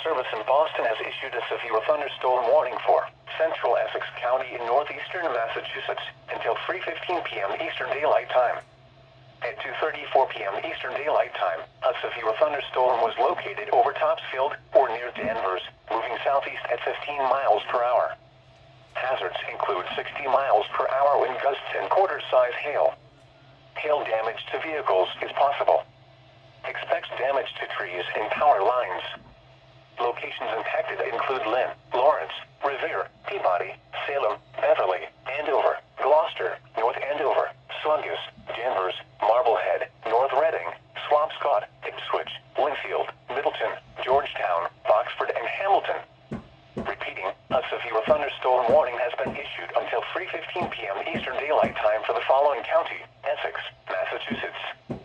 Service in Boston has issued a severe thunderstorm warning for central Essex County in northeastern Massachusetts until 3:15 p.m. Eastern Daylight Time. At 2:34 p.m. Eastern Daylight Time, a severe thunderstorm was located over Topsfield, or near Danvers, moving southeast at 15 miles per hour. Hazards include 60 miles per hour wind gusts and quarter-size hail. Hail damage to vehicles is possible. Expects damage to trees and power lines. Locations impacted include Lynn, Lawrence, Revere, Peabody, Salem, Beverly, Andover, Gloucester, North Andover, Saugus, Danvers, Marblehead, North Reading, Swampscott, Ipswich, Winfield, Middleton, Georgetown, Oxford, and Hamilton. Repeating, a severe thunderstorm warning has been issued until 3:15 p.m. Eastern Daylight Time for the following county: Essex, Massachusetts.